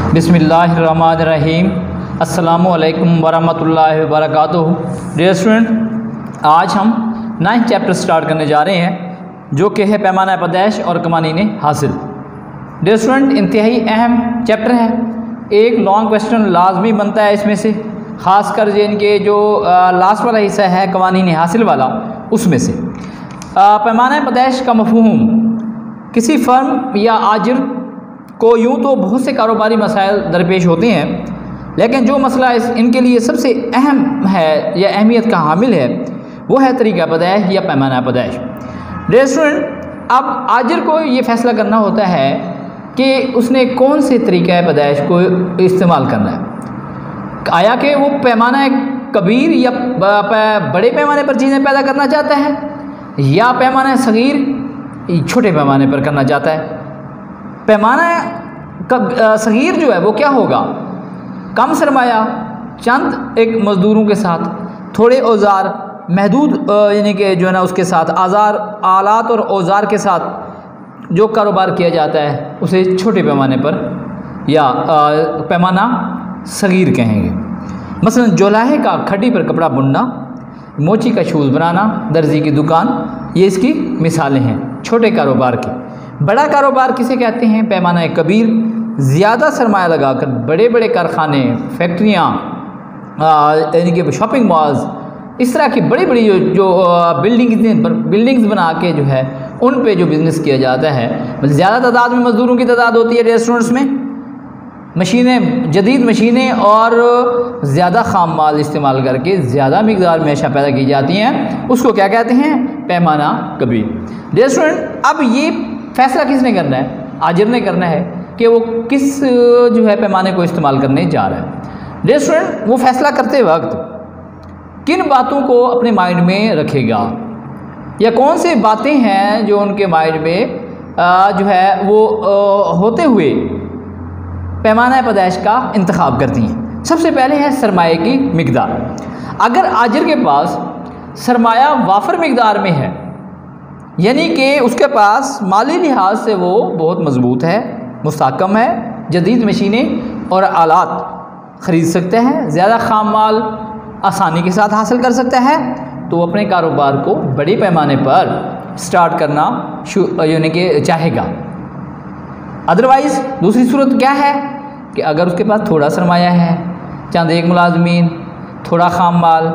बिस्मिल्लाहिर्रहमानिर्रहीम। अस्सलामुअलैकुम वरहमतुल्लाहि वबरकातुहू। डियर स्टूडेंट, आज हम 9th चैप्टर स्टार्ट करने जा रहे हैं जो कि है पैमाना पैदाइश और कवानीन हासिल। डियर स्टूडेंट, इंतहाई अहम चैप्टर है। एक लॉन्ग क्वेश्चन लाजमी बनता है इसमें से, ख़ासकर इनके जो लास्ट वाला हिस्सा है कवानीन हासिल वाला, उसमें से पैमाना पैदाइश का मफ़हूम किसी फ़र्म या आजिर को यूँ तो बहुत से कारोबारी मसाइल दरपेश होते हैं, लेकिन जो मसला इनके लिए सबसे अहम है या अहमियत का हामिल है वो है तरीक़ा पैदाइश या पैमाना पैदाइश। डियर स्टूडेंट, अब आजिर को ये फ़ैसला करना होता है कि उसने कौन से तरीक़ा पैदाइश को इस्तेमाल करना है। आया कि वो पैमाना कबीर या बड़े पैमाने पर चीज़ें पैदा करना चाहता है या पैमाना सगीर छोटे पैमाने पर करना चाहता है। पैमाना सगीर जो है वो क्या होगा, कम सरमाया, चंद एक मज़दूरों के साथ, थोड़े औज़ार, महदूद यानी कि जो है ना उसके साथ आलात और औज़ार के साथ जो कारोबार किया जाता है उसे छोटे पैमाने पर या पैमाना सगीर कहेंगे। मसलन जोलाहे का खड्डी पर कपड़ा बुनना, मोची का शूज़ बनाना, दर्जी की दुकान, ये इसकी मिसालें हैं छोटे कारोबार की। बड़ा कारोबार किसे कहते हैं? पैमाना कबीर, ज़्यादा सरमाया लगाकर बड़े बड़े कारखाने, फैक्ट्रियाँ, यानी कि शॉपिंग मॉल्स, इस तरह की बड़ी बड़ी जो बिल्डिंग्स बना के जो है उन पे जो बिज़नेस किया जाता है, मतलब ज़्यादा तादाद में मज़दूरों की तादाद होती है रेस्टोरेंट्स में, मशीनें, जदीद मशीनें और ज़्यादा खाम माल इस्तेमाल करके ज़्यादा मिकदार में अशिया पैदा की जाती हैं, उसको क्या कहते हैं? पैमाना कबीर। डियर स्टूडेंट, अब ये फ़ैसला किसने करना है? आजिर ने करना है कि वो किस जो है पैमाने को इस्तेमाल करने जा रहा है। डियर स्टूडेंट, वो फ़ैसला करते वक्त किन बातों को अपने माइंड में रखेगा या कौन सी बातें हैं जो उनके माइंड में जो है वो होते हुए पैमाना पैदाइश का इंतखाब करती हैं। सबसे पहले है सरमाए की मिकदार। अगर आजिर के पास सरमाया वाफर मिकदार में है, यानी कि उसके पास माली लिहाज से वो बहुत मजबूत है, मुस्तहकम है, जदीद मशीनें और आलात ख़रीद सकता है, ज़्यादा खाम माल आसानी के साथ हासिल कर सकता है, तो अपने कारोबार को बड़े पैमाने पर स्टार्ट करना यानी कि चाहेगा। अदरवाइज़ दूसरी सूरत क्या है कि अगर उसके पास थोड़ा सरमाया है, चंद एक मुलाजमीन, थोड़ा खाम माल,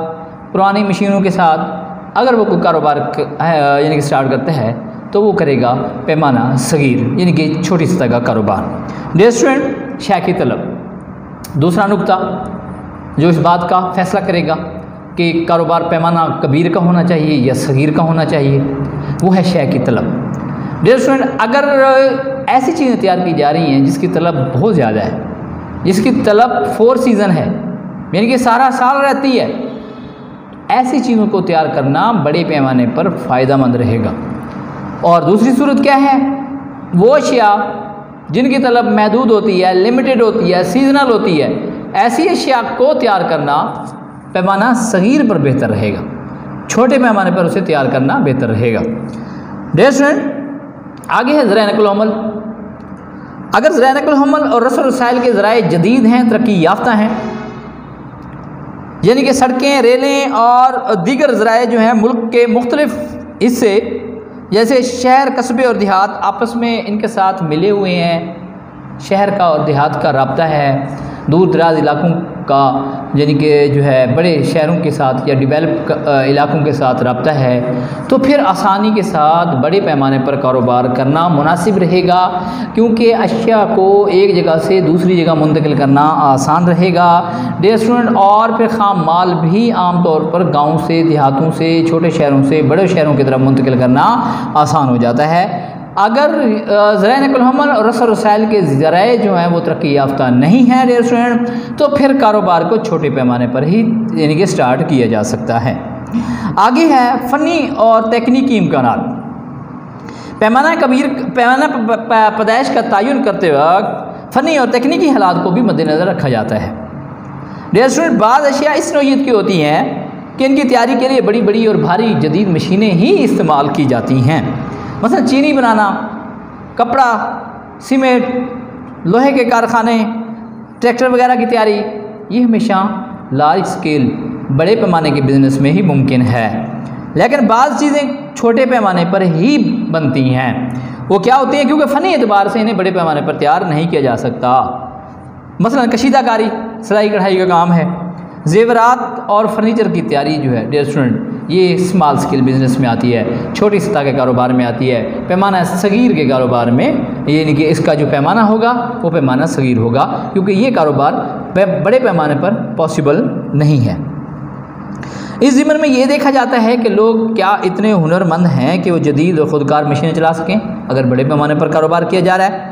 पुरानी मशीनों के साथ अगर वो कोई कारोबार यानी कि स्टार्ट करता है तो वो करेगा पैमाना सगीर यानी कि छोटी सतह का कारोबार। डियर स्टूडेंट, शय की तलब दूसरा नुक्ता जो इस बात का फैसला करेगा कि कारोबार पैमाना कबीर का होना चाहिए या सगीर का होना चाहिए, वो है शय की तलब। डियर स्टूडेंट, अगर ऐसी चीज़ें तैयार की जा रही हैं जिसकी तलब बहुत ज़्यादा है, जिसकी तलब 4 सीज़न है यानी कि सारा साल रहती है, ऐसी चीज़ों को तैयार करना बड़े पैमाने पर फ़ायदेमंद रहेगा। और दूसरी सूरत क्या है? वो अशिया जिनकी तलब महदूद होती है, लिमिटेड होती है, सीजनल होती है, ऐसी अशिया को तैयार करना पैमाना सगीर पर बेहतर रहेगा, छोटे पैमाने पर उसे तैयार करना बेहतर रहेगा। डियर स्टूडेंट, आगे है ज़राए नक़ल अमल। अगर ज़राए नक़ल अमल और रस्म रसाइल के ज़राए जदीद हैं, तरक्की याफ्ता हैं, यानी कि सड़कें, रेलें और दीगर ज़राए जो हैं मुल्क के मुख्तलिफ हिस्से जैसे शहर, कस्बे और देहात आपस में इनके साथ मिले हुए हैं, शहर का और देहात का रब्ता है, दूर दराज इलाकों का यानी कि जो है बड़े शहरों के साथ या डेवलप इलाकों के साथ रब्ता है, तो फिर आसानी के साथ बड़े पैमाने पर कारोबार करना मुनासिब रहेगा, क्योंकि अशिया को एक जगह से दूसरी जगह मुंतकिल करना आसान रहेगा। डियर स्टूडेंट, और फिर खाम माल भी आम तौर पर गाँव से, देहातों से, छोटे शहरों से बड़े शहरों की तरफ मुंतकिल करना आसान हो जाता है। अगर ज़राए नक़ल अमल और रस्म रसाइल के ज़राए जो हैं वो तरक्की याफ्ता नहीं है डियर स्टूडेंट, तो फिर कारोबार को छोटे पैमाने पर ही यानी कि स्टार्ट किया जा सकता है। आगे है फ़नी और तकनीकी इम्कानात। पैमाना पैदाइश का तयन करते वक्त फ़नी और तकनीकी हालात को भी मद्देनज़र रखा जाता है। डियर स्टूडेंट, बाज़ अशिया इस नौइयत की होती हैं कि इनकी तैयारी के लिए बड़ी बड़ी और भारी जदीद मशीनें ही इस्तेमाल की जाती हैं। मसलन चीनी बनाना, कपड़ा, सीमेंट, लोहे के कारखाने, ट्रैक्टर वगैरह की तैयारी, ये हमेशा लार्ज स्केल बड़े पैमाने के बिज़नेस में ही मुमकिन है। लेकिन बाज़ चीज़ें छोटे पैमाने पर ही बनती हैं। वो क्या होती हैं? क्योंकि फ़नी एतबार से इन्हें बड़े पैमाने पर तैयार नहीं किया जा सकता। मसलन कशीदाकारी, सिलाई कढ़ाई का काम है, जेवरात और फर्नीचर की तैयारी जो है डियर स्टूडेंट, ये स्मॉल स्केल बिजनेस में आती है, छोटी सतह के कारोबार में आती है। पैमाना सगीर के कारोबार में यानी कि इसका जो पैमाना होगा वो पैमाना सगीर होगा, क्योंकि ये कारोबार बड़े पैमाने पर पॉसिबल नहीं है। इस ज़िम्मन में ये देखा जाता है कि लोग क्या इतने हुनरमंद हैं कि वो जदीद और ख़ुदकार मशीनें चला सकें अगर बड़े पैमाने पर कारोबार किया जा रहा है।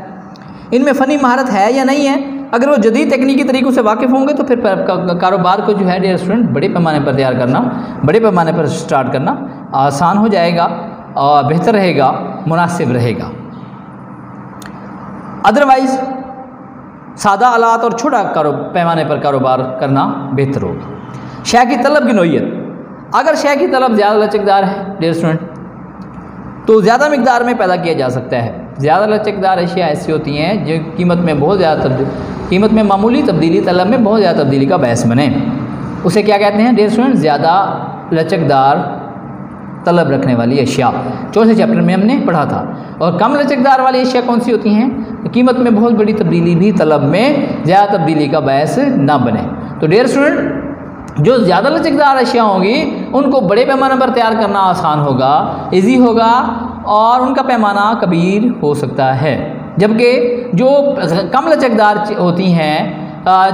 इनमें फ़नी महारत है या नहीं है? अगर वो जदीद तकनीकी तरीक़ों से वाकिफ़ होंगे तो फिर कारोबार को जो है डियर स्टूडेंट बड़े पैमाने पर तैयार करना, बड़े पैमाने पर स्टार्ट करना आसान हो जाएगा और बेहतर रहेगा, मुनासिब रहेगा। अदरवाइज़ सादा आलात और छोटा पैमाने पर कारोबार करना बेहतर होगा। शय की तलब की नोयत, अगर शय की तलब ज़्यादा लचकदार है डियर स्टूडेंट तो ज़्यादा मकदार में पैदा किया जा सकता है। ज़्यादा लचकदार अशिया ऐसी होती हैं जो कीमत में बहुत ज़्यादा कीमत में मामूली तब्दीली, तलब में बहुत ज़्यादा तब्दीली का बहस बने, उसे क्या कहते हैं डियर स्टूडेंट? ज़्यादा लचकदार तलब रखने वाली अशिया। चौथे चैप्टर में हमने पढ़ा था। और कम लचकदार वाली अशिया कौन सी होती हैं? कीमत में बहुत बड़ी तब्दीली भी तलब में ज़्यादा तब्दीली का बहस ना बने। तो डियर स्टूडेंट जो ज़्यादा लचकदार अशिया होंगी उनको बड़े पैमाने पर तैयार करना आसान होगा, ईजी होगा और उनका पैमाना कबीर हो सकता है। जबकि जो कम लचकदार होती हैं,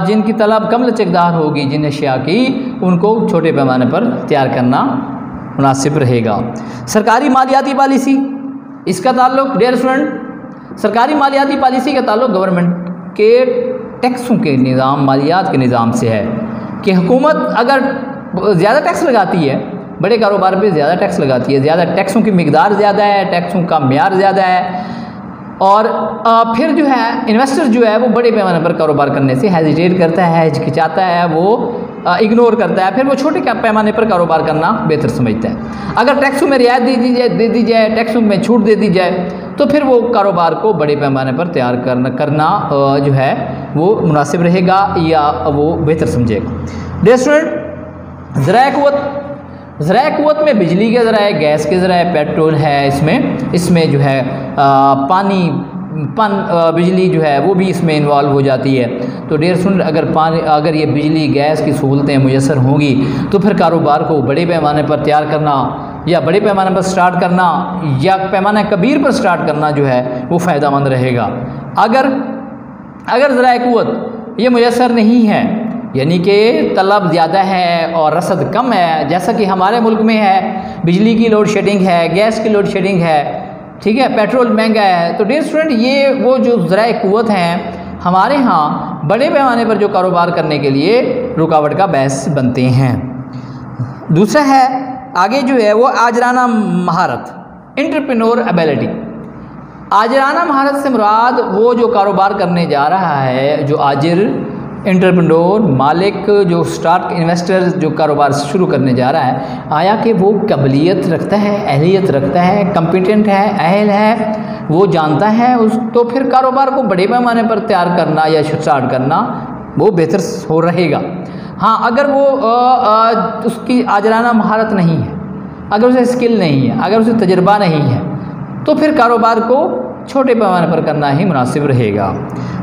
जिनकी तलब कम लचकदार होगी जिन अशिया की, उनको छोटे पैमाने पर तैयार करना मुनासिब रहेगा। सरकारी मालियाती पॉलिसी, इसका ताल्लुक डियर स्टूडेंट सरकारी मालियाती पॉलिसी का ताल्लुक गवर्नमेंट के टैक्सों के निज़ाम, मालियात के निज़ाम से है कि हुकूमत अगर ज़्यादा टैक्स लगाती है, बड़े कारोबार पे ज़्यादा टैक्स लगाती है, ज़्यादा टैक्सों की मिकदार ज़्यादा है, टैक्सों का म्यार ज़्यादा है, और फिर जो है इन्वेस्टर जो है वो बड़े पैमाने पर कारोबार करने से हेजिटेट करता है, हिचकिचाता है, वो इग्नोर करता है, फिर वो छोटे पैमाने पर कारोबार करना बेहतर समझता है। अगर टैक्सों में रियायत दे दी जाए, टैक्सों में छूट दे दी जाए तो फिर वो कारोबार को बड़े पैमाने पर तैयार करना जो है वो मुनासिब रहेगा या वो बेहतर समझेगा। डियर स्टूडेंट ज़राए क़ुव्वत में बिजली के ज़राए, गैस के ज़राए, पेट्रोल है, इसमें जो है बिजली जो है वो भी इसमें इन्वॉल्व हो जाती है। तो डियर स्टूडेंट अगर ये बिजली गैस की सहूलतें मुयसर होंगी तो फिर कारोबार को बड़े पैमाने पर तैयार करना या बड़े पैमाने पर स्टार्ट करना या पैमाना कबीर पर स्टार्ट करना जो है वो फ़ायदेमंद रहेगा। अगर ज़राए क़ुव्वत ये मुयसर नहीं है, यानी कि तलब ज़्यादा है और रसद कम है, जैसा कि हमारे मुल्क में है, बिजली की लोड शेडिंग है, गैस की लोड शेडिंग है, ठीक है, पेट्रोल महंगा है, तो डियर स्टूडेंट ये वो जो ज़राए क़ुव्वत हैं हमारे यहाँ बड़े पैमाने पर जो कारोबार करने के लिए रुकावट का बायस बनते हैं। दूसरा है आगे जो है वो आजराना महारत, एंटरप्रेन्योर एबिलिटी। आजराना महारत से मुराद वो जो कारोबार करने जा रहा है, जो आजिर, एंटरप्रेन्योर, मालिक, जो स्टार्ट इन्वेस्टर जो कारोबार शुरू करने जा रहा है, आया कि वो काबिलियत रखता है, अहलियत रखता है, कम्पिटेंट है, अहल है, वो जानता है तो फिर कारोबार को बड़े पैमाने पर तैयार करना या स्टार्ट करना वो बेहतर हो रहेगा। हाँ, अगर वो उसकी आजराना महारत नहीं है, अगर उसे स्किल नहीं है, अगर उसे तजर्बा नहीं है, तो फिर कारोबार को छोटे पैमाने पर करना ही मुनासिब रहेगा।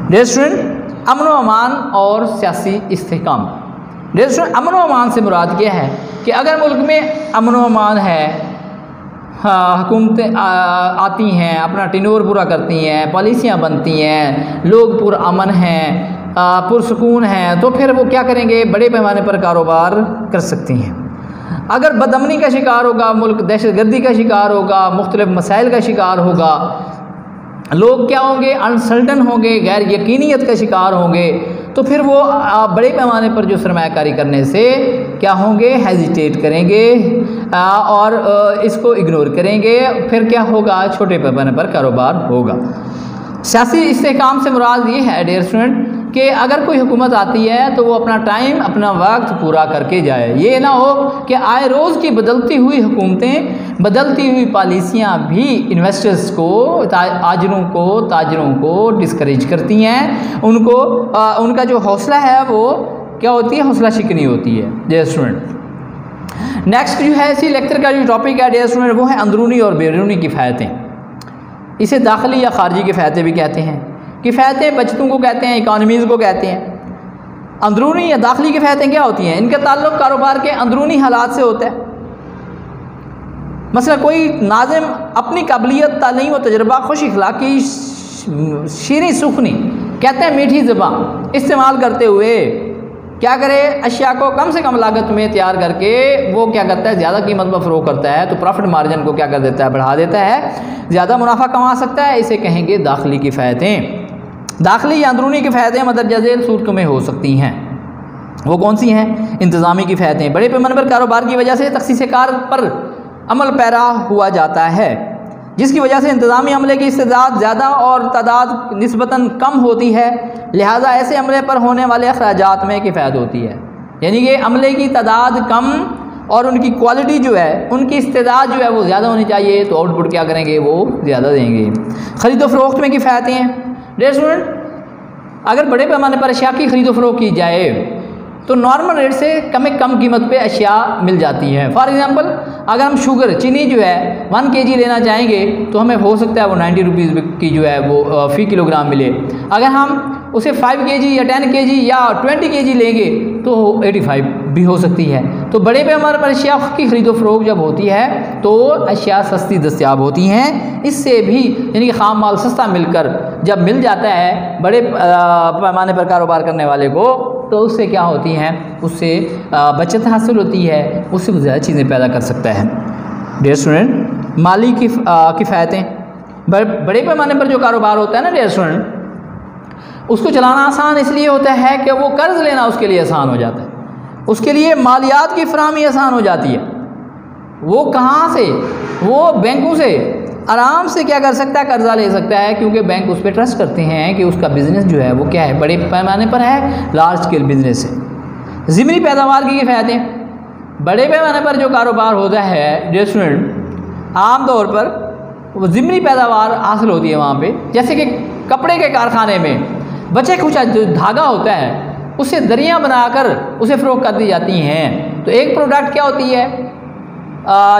डियर स्टूडेंट अमन व अमान और सियासी इस्तेहकाम। डियर स्टूडेंट अमन व अमान से मुराद क्या है कि अगर मुल्क में अमन व अमान है, हुकूमतें आती हैं, अपना टेन्योर पूरा करती हैं, पॉलिसियाँ बनती हैं, लोग पुरअमन हैं, पुरसुकून हैं, तो फिर वो क्या करेंगे? बड़े पैमाने पर कारोबार कर सकती हैं। अगर बदअमनी का शिकार होगा मुल्क, दहशतगर्दी का शिकार होगा, मुख्तलिफ मसाइल का शिकार होगा, लोग क्या होंगे? अनसर्टन होंगे, गैर यकीनियत का शिकार होंगे, तो फिर वो बड़े पैमाने पर जो सरमायाकारी करने से क्या होंगे? हेजिटेट करेंगे और इसको इग्नोर करेंगे, फिर क्या होगा? छोटे पैमाने पर कारोबार होगा। सियासी इस्तेहकाम से मुराद ये है डियर स्टूडेंट कि अगर कोई हुकूमत आती है तो वो अपना टाइम, अपना वक्त पूरा करके जाए। ये ना हो कि आए रोज़ की बदलती हुई हुकूमतें बदलती हुई पॉलिसियाँ भी इन्वेस्टर्स को, ताजरों को डिस्करेज करती हैं। उनको उनका जो हौसला है वो क्या होती है, हौसला शिकनी होती है डियर स्टूडेंट। नेक्स्ट जो है इसी लेक्चर का जो टॉपिक है डियर स्टूडेंट वो है अंदरूनी और बैरूनी किफ़ायतें। इसे दाखिली या खारजी किफ़ायतें भी कहते हैं। किफ़ायतें बचतों को कहते हैं, इकॉनमीज़ को कहते हैं। अंदरूनी या दाखिली किफ़ायतें क्या होती हैं? इनका ताल्लुक़ कारोबार के अंदरूनी हालात से होता है। मसला कोई नाज़िम अपनी काबिलियत, तालीम और तजर्बा, खुश इखलाकी, शीरी सुखनी कहते हैं मीठी ज़बान इस्तेमाल करते हुए क्या करे, अशिया को कम से कम लागत में तैयार करके वो क्या करता है, ज़्यादा कीमत पर फ़रोख्त करता है, तो प्रॉफिट मार्जिन को क्या कर देता है, बढ़ा देता है, ज़्यादा मुनाफा कमा सकता है। इसे कहेंगे दाखिली किफ़ायतें। दाखिली या अंदरूनी किफ़ायतें मदरजा झेल सूरतों में हो सकती हैं। वो कौन सी हैं? इंतज़ामी किफ़ायतें। बड़े पैमाने पर कारोबार की वजह से तख़सीस कार पर अमल पैरा हुआ जाता है, जिसकी वजह से इंतज़ामी अमले की इस्तेदाद ज़्यादा और तादाद निस्बतन कम होती है, लिहाजा ऐसे अमले पर होने वाले अखराजात में किफ़ायत होती है। यानी कि अमले की तादाद कम और उनकी क्वालिटी जो है, उनकी इस्तेदाद जो है वो ज़्यादा होनी चाहिए, तो आउटपुट क्या करेंगे, वो ज़्यादा देंगे। ख़रीदो फ़रोख्त में किफ़ायतें हैं डियर स्टूडेंट। अगर बड़े पैमाने पर अशिया की ख़रीदो फ़रोख्त की जाए तो नॉर्मल रेट से कम कीमत पे अशिया मिल जाती है। फॉर एग्ज़ाम्पल अगर हम शुगर, चीनी जो है 1 kg लेना चाहेंगे तो हमें हो सकता है वो 90 रुपीज़ की जो है वो फ़ी किलोग्राम मिले। अगर हम उसे 5 kg या 10 kg या 20 kg लेंगे तो 85 भी हो सकती है। तो बड़े पैमाने पर अशिया की ख़रीदो फ़रोख्त जब होती है तो अशिया सस्ती दस्तयाब होती हैं। इससे भी यानी कि ख़ाम माल सस्ता मिलकर जब मिल जाता है बड़े पैमाने पर कारोबार करने वाले को, तो उससे क्या होती हैं, उससे बचत हासिल होती है, उससे वो ज़्यादा चीज़ें पैदा कर सकता है। डियर स्टूडेंट, माली किफ़ायतें। बड़े पैमाने पर जो कारोबार होता है ना डियर स्टूडेंट, उसको चलाना आसान इसलिए होता है कि वो कर्ज़ लेना उसके लिए आसान हो जाता है, उसके लिए मालियात की फराहमी आसान हो जाती है। वो कहाँ से, वो बैंकों से आराम से क्या कर सकता है, कर्जा ले सकता है, क्योंकि बैंक उस पर ट्रस्ट करते हैं कि उसका बिज़नेस जो है वो क्या है, बड़े पैमाने पर है, लार्ज स्केल बिजनेस है। ज़िमनी पैदावार की किफ़ायतें। बड़े पैमाने पर जो कारोबार होता है डियर स्टूडेंट, आम तौर पर वो ज़िमनी पैदावार हासिल होती है वहाँ पे। जैसे कि कपड़े के कारखाने में बचे खुचा जो धागा होता है उससे दरियाँ बनाकर उसे फ़रोख्त कर दी जाती हैं। तो एक प्रोडक्ट क्या होती है,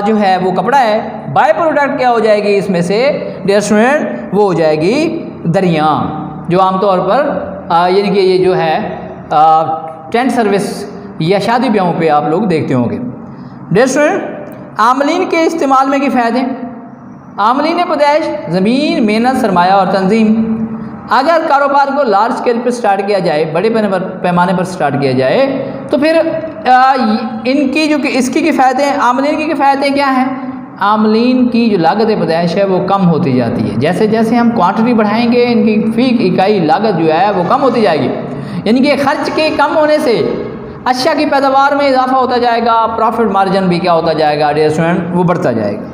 जो है वो कपड़ा है, बाय प्रोडक्ट क्या हो जाएगी इसमें से डियर स्टूडेंट, वो हो जाएगी दरियाँ, जो आमतौर पर यानी कि ये जो है टेंट सर्विस या शादी ब्याहों पे आप लोग देखते होंगे। डियर स्टूडेंट, आमलीन के इस्तेमाल में किफ़ायतें। आमलीन पैदाइश, ज़मीन, मेहनत, सरमाया और तंजीम। अगर कारोबार को लार्ज स्केल पर स्टार्ट किया जाए, बड़े पैमाने पर स्टार्ट किया जाए, तो फिर इनकी जो इसकी किफ़ायतें, आमलीन की किफ़ायतें क्या हैं? आमलीन की जो लागत पैदाइश है वो कम होती जाती है। जैसे जैसे हम क्वांटिटी बढ़ाएंगे इनकी फ़ी इकाई लागत जो है वो कम होती जाएगी, यानी कि खर्च के कम होने से अशिया की पैदावार में इजाफा होता जाएगा, प्रॉफिट मार्जिन भी क्या होता जाएगा डियर स्टूडेंट, वो बढ़ता जाएगा।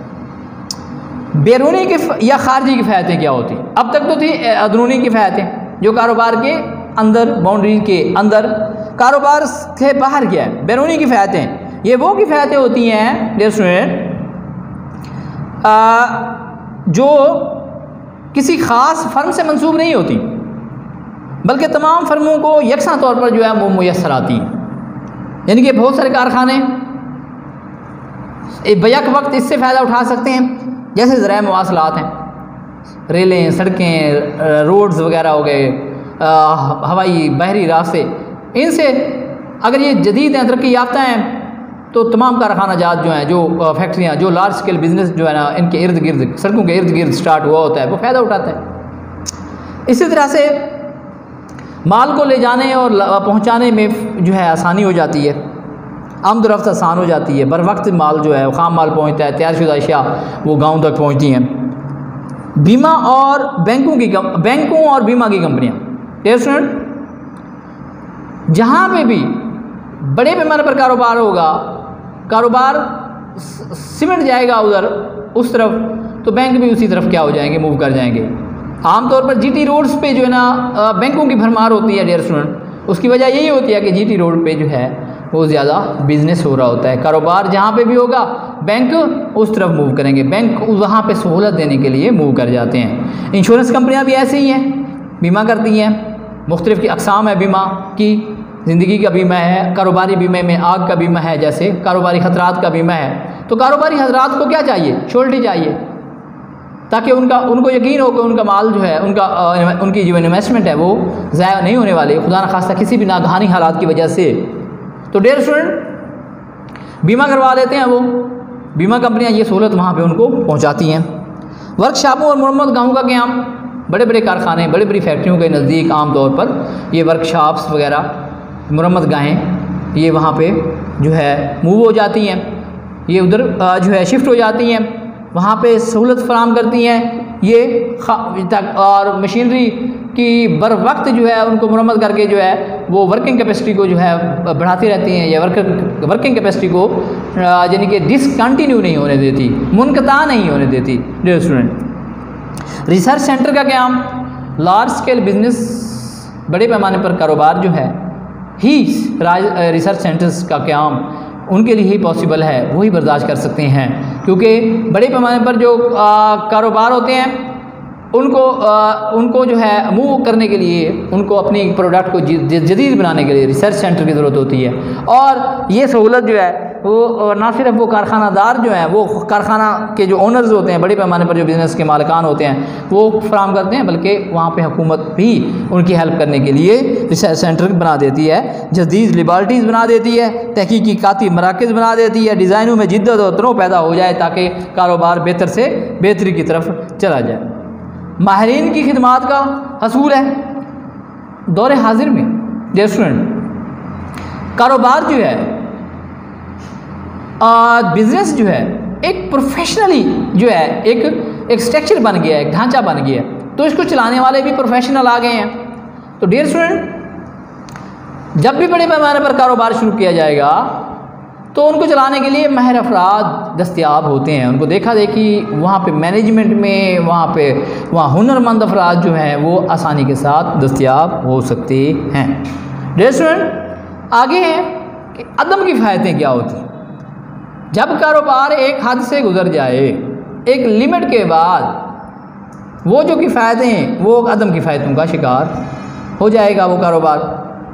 बैरूनी या खारजी किफ़ायतें क्या होती? अब तक तो थी अंदरूनी किफ़ायतें जो कारोबार के अंदर, बाउंड्री के अंदर, कारोबार से बाहर क्या है। बैरूनी किफ़ायतें ये वो किफ़ायतें होती हैं डियर स्टूडेंट जो किसी ख़ास फर्म से मंसूब नहीं होती, बल्कि तमाम फर्मों को यकसा तौर पर जो है वो मुयस्सर आती हैं। यानी कि बहुत सारे कारखाने बैक वक्त इससे फ़ायदा उठा सकते हैं, जैसे ज़राए मवासलात हैं, रेलें, सड़कें, रोड्स वगैरह हो गए, हवाई बहरी रास्ते, इनसे अगर ये जदीद हैं, तरक्की याफ्ता हैं, तो तमाम कारखाना जात जो हैं, जो फैक्ट्रियाँ, जो लार्ज स्केल बिजनेस जो है ना, इनके इर्द गिर्द, सड़कों के इर्द गिर्द स्टार्ट हुआ होता है, वो फ़ायदा उठाता है। इसी तरह से माल को ले जाने और पहुँचाने में जो है आसानी हो जाती है, आमदरफ्त आसान हो जाती है, बर वक्त माल जो है ख़ाम माल पहुँचता है, तैयारशुदा अशिया वो गाँव तक पहुँचती हैं। बीमा और बैंकों और बीमा की कंपनियाँ, डियर स्टूडेंट, जहाँ पे भी बड़े पैमाने पर कारोबार होगा, कारोबार सिमट जाएगा उधर उस तरफ, तो बैंक भी उसी तरफ क्या हो जाएंगे, मूव कर जाएंगे। आमतौर पर जीटी रोड्स पे जो है ना बैंकों की भरमार होती है डियर स्टूडेंट, उसकी वजह यही होती है कि जीटी रोड पे जो है वो ज़्यादा बिजनेस हो रहा होता है। कारोबार जहाँ पे भी होगा बैंक उस तरफ मूव करेंगे, बैंक वहाँ पे सहूलत देने के लिए मूव कर जाते हैं। इंश्योरेंस कंपनियाँ भी ऐसे ही हैं, बीमा करती हैं, मुख्तलिफ की अक़साम है बीमा की, ज़िंदगी का बीमा है, कारोबारी बीमे में आग का बीमा है, जैसे कारोबारी ख़तरात का बीमा है। तो कारोबारी ख़तरात को क्या चाहिए? श्योरिटी चाहिए, ताकि उनको यकीन हो कि उनका माल जो है, उनकी जो इन्वेस्टमेंट है वो ज़ाया नहीं होने वाली, खुदा न खास्ता किसी भी नागहानी हालात की वजह से। तो डियर स्टूडेंट, बीमा करवा लेते हैं वो, बीमा कंपनियां ये सहूलत वहाँ पे उनको पहुँचाती हैं। वर्कशॉपों और मरम्मत गाहों का क़याम, बड़े बड़े कारखाने, बड़ी बड़ी फैक्ट्रियों के नज़दीक आम तौर पर ये वर्कशॉप्स वगैरह, मरम्मत गाहें ये वहाँ पे जो है मूव हो जाती हैं, ये उधर जो है शिफ्ट हो जाती हैं, वहाँ पे सहूलत फराम करती हैं ये और मशीनरी की बर वक्त जो है उनको मरम्मत करके जो है वो वर्किंग कैपेसिटी को जो है बढ़ाती रहती हैं, या वर्किंग कैपेसिटी को यानी कि डिसकंटिन्यू नहीं होने देती, मुनक़ता नहीं होने देती। डियर स्टूडेंट, रिसर्च सेंटर का क़याम, लार्ज स्केल बिजनेस, बड़े पैमाने पर कारोबार जो है ही रिसर्च सेंटर्स का क़याम उनके लिए ही पॉसिबल है, वही बर्दाश्त कर सकते हैं, क्योंकि बड़े पैमाने पर जो कारोबार होते हैं उनको जो है मूव करने के लिए, उनको अपनी प्रोडक्ट को जदीद बनाने के लिए रिसर्च सेंटर की ज़रूरत होती है। और ये सहूलत जो है वो ना सिर्फ वो कारखानादार जो हैं, वो कारखाना के जो ओनर्स होते हैं, बड़े पैमाने पर जो बिज़नेस के मालिकान होते हैं वो फराम करते हैं, बल्कि वहाँ पे हुकूमत भी उनकी हेल्प करने के लिए रिसर्च सेंटर बना देती है, जदीद लिबर्टीज़ बना देती है, तहकीकाती मराकज़ बना देती है, डिज़ाइनों में जिद्दत और तनों पैदा हो जाए ताकि कारोबार बेहतर से बेहतरी की तरफ चला जाए। माहिरीन की खिदमात का हसूल है दौर हाजिर में। डियर स्टूडेंट, कारोबार जो है, बिज़नेस जो है एक प्रोफेशनली जो है एक स्ट्रक्चर बन गया है, एक ढांचा बन गया है, तो इसको चलाने वाले भी प्रोफेशनल आ गए हैं। तो डियर स्टूडेंट, जब भी बड़े पैमाने पर कारोबार शुरू किया जाएगा तो उनको चलाने के लिए माहिर अफराद दस्तयाब होते हैं, उनको देखा देखी वहाँ पे मैनेजमेंट में, वहाँ हुनरमंद अफराद जो हैं वो आसानी के साथ दस्तयाब हो सकते हैं। डियर स्टूडेंट, आगे हैं कि अदम किफ़ायतें क्या होती हैं। जब कारोबार एक हद से गुजर जाए, एक लिमिट के बाद वो जो किफ़ायतें हैं वो अदम किफ़ायतों का शिकार हो जाएगा वो कारोबार,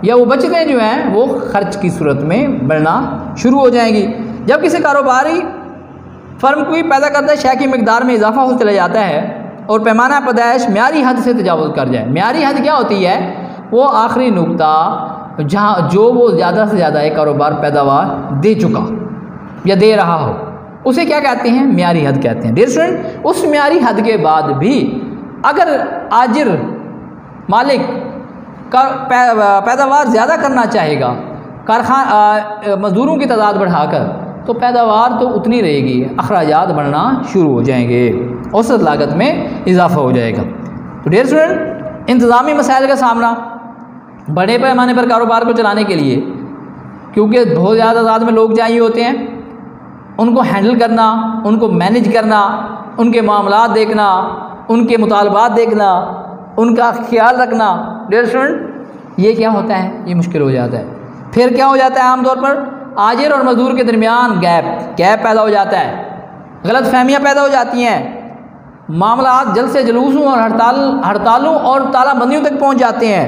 या वो बचतें जो हैं वो खर्च की सूरत में बढ़ना शुरू हो जाएंगी। जब किसी कारोबारी फर्म कोई पैदा करता है, शय की मकदार में इजाफा हो चला जाता है और पैमाना पैदाइश म्यारी हद से तजावुज़ कर जाए। म्यारी हद क्या होती है? वो आखिरी नुकता जहाँ जो वो ज़्यादा से ज़्यादा एक कारोबार पैदावार दे चुका या दे रहा हो, उसे क्या कहते हैं? म्यारी हद कहते हैं। डियर स्टूडेंट, उस म्यारी हद के बाद भी अगर आजिर मालिक का पैदावार ज़्यादा करना चाहेगा, मज़दूरों की तादाद बढ़ाकर, तो पैदावार तो उतनी रहेगी, अखराजात बढ़ना शुरू हो जाएंगे, औसत लागत में इजाफा हो जाएगा। तो डियर स्टूडेंट, इंतज़ामी मसाइल का सामना बड़े पैमाने पर कारोबार को चलाने के लिए, क्योंकि बहुत ज़्यादा तादाद में लोग चाहिए होते हैं, उनको हैंडल करना, उनको मैनेज करना, उनके मामलात देखना, उनके मुतालबात देखना, उनका ख्याल रखना। डियर स्टूडेंट, ये क्या होता है? ये मुश्किल हो जाता है। फिर क्या हो जाता है? आमतौर पर आजिर और मजदूर के दरमियान गैप पैदा हो जाता है, गलत फहमियाँ पैदा हो जाती हैं, मामलात जल्द से जुलूसों और हड़तालों और तालाबंदियों तक पहुँच जाते हैं,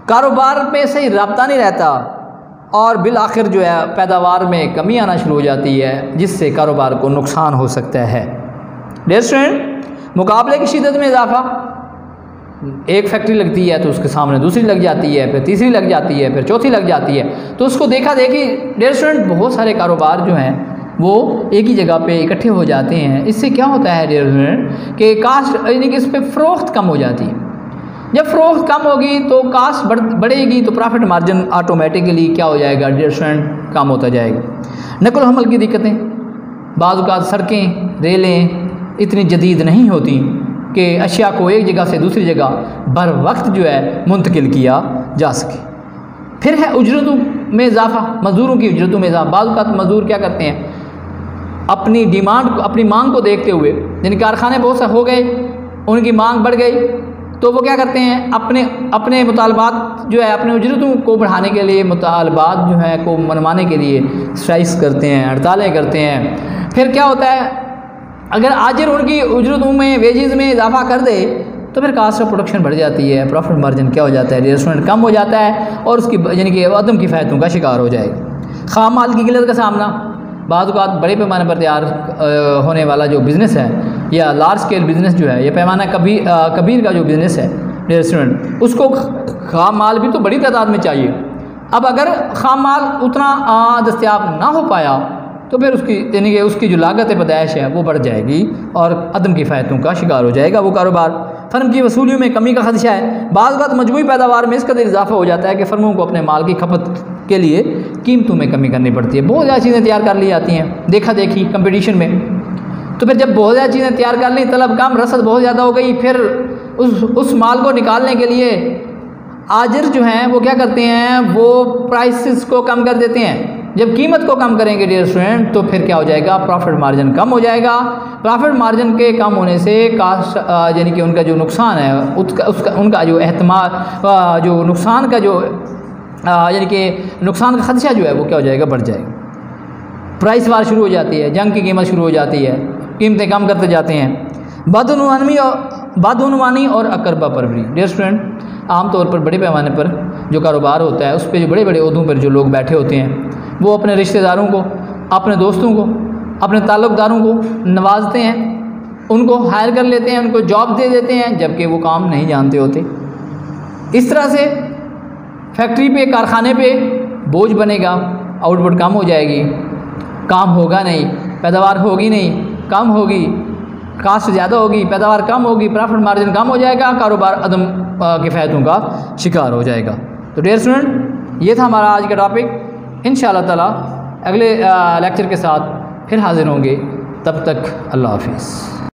कारोबार पे सही रब्ता नहीं रहता और बिल आखिर जो है पैदावार में कमी आना शुरू हो जाती है, जिससे कारोबार को नुकसान हो सकता है। डियर स्टूडेंट, मुकाबले की शिद्दत में इजाफा, एक फैक्ट्री लगती है तो उसके सामने दूसरी लग जाती है, फिर तीसरी लग जाती है, फिर चौथी लग जाती है, तो उसको देखा देखी डियर स्टूडेंट बहुत सारे कारोबार जो हैं वो एक ही जगह पे इकट्ठे हो जाते हैं। इससे क्या होता है डियर स्टूडेंट कि कास्ट यानी कि इस पर फ़रोख्त कम हो जाती है। जब फ़रोख्त कम होगी तो कास्ट बढ़ेगी, तो प्रॉफिट मार्जिन ऑटोमेटिकली क्या हो जाएगा डियर स्टूडेंट? कम होता जाएगा। नकल हमल की दिक्कतें, बाज़ औक़ात सड़कें रेलें इतनी जदीद नहीं होती कि अशिया को एक जगह से दूसरी जगह बर वक्त जो है मुंतकिल किया जा सके। फिर है उजरतों में इजाफा, मज़दूरों की उजरतों में इजाफा। बाज़ औक़ात मज़दूर क्या करते हैं, अपनी डिमांड, अपनी मांग को देखते हुए, यानी कारखाने बहुत से हो गए, उनकी मांग बढ़ गई, तो वो क्या करते हैं, अपने मुतालबात जो है, अपने उजरतों को बढ़ाने के लिए, मुतालबात जो है को मनवाने के लिए स्ट्राइक्स करते हैं, हड़तालें करते हैं। फिर क्या होता है, अगर आजिर उनकी उजरतों में, वेजेस में इजाफा कर दे तो फिर कास्ट ऑफ प्रोडक्शन बढ़ जाती है, प्रॉफिट मार्जिन क्या हो जाता है, रेस्टोरेंट कम हो जाता है और उसकी यानी कि अदम किफ़ायतों का शिकार हो जाएगा। खाम माल की किल्लत का सामना, बाद औक़ात बड़े पैमाने पर तैयार होने वाला जो बिज़नेस है या लार्ज स्केल बिज़नेस जो है, या पैमाना कबीर का जो बिज़नेस है रेस्टोरेंट, उसको खाम माल भी तो बड़ी तादाद में चाहिए। अब अगर खाम माल उतना दस्तयाब ना हो पाया तो फिर उसकी यानी कि उसकी जो लागत पैदाइश है वो बढ़ जाएगी और अदम किफ़ायतों का शिकार हो जाएगा वो कारोबार। फर्म की वसूलियों में कमी का खदशा है। बाज़ वक़्त मजमूई पैदावार में इस कदर इजाफा हो जाता है कि फ़र्मों को अपने माल की खपत के लिए कीमतों में कमी करनी पड़ती है। बहुत ज़्यादा चीज़ें तैयार कर ली जाती हैं देखा देखी कंपटीशन में, तो फिर जब बहुत ज़्यादा चीज़ें तैयार कर ली, तलब कम, रसद बहुत ज़्यादा हो गई, फिर उस माल को निकालने के लिए आजिर जो हैं वो क्या करते हैं, वो प्राइसेस को कम कर देते हैं। जब कीमत को कम करेंगे रेस्टोरेंट तो फिर क्या हो जाएगा, प्रॉफिट मार्जिन कम हो जाएगा। प्रॉफिट मार्जिन के कम होने से कास्ट यानी कि उनका जो नुकसान है उनका जो एहतमाल जो नुकसान का जो यानी कि नुकसान का खदशा जो है वो क्या हो जाएगा, बढ़ जाएगा। प्राइस वार शुरू हो जाती है, जंग की कीमत शुरू हो जाती है, कीमतें कम करते जाते हैं। बदउनवानी और अकरबा परवरी, रेस्टोरेंट आमतौर पर बड़े पैमाने पर जो कारोबार होता है उस पर जो बड़े बड़े ओहदों पर जो लोग बैठे होते हैं वो अपने रिश्तेदारों को, अपने दोस्तों को, अपने ताल्लुकदारों को नवाजते हैं, उनको हायर कर लेते हैं, उनको जॉब दे देते हैं जबकि वो काम नहीं जानते होते। इस तरह से फैक्ट्री पे, कारखाने पे बोझ बनेगा, आउटपुट कम हो जाएगी, काम होगा नहीं, पैदावार होगी नहीं, कम होगी, कास्ट ज़्यादा होगी, पैदावार कम होगी, प्रॉफिट मार्जिन कम हो जाएगा, कारोबार अदम किफ़ायतों का शिकार हो जाएगा। तो डियर स्टूडेंट, ये था हमारा आज का टॉपिक। इंशाअल्लाह ताला अगले लेक्चर के साथ फिर हाज़िर होंगे। तब तक अल्लाह हाफ़िज़।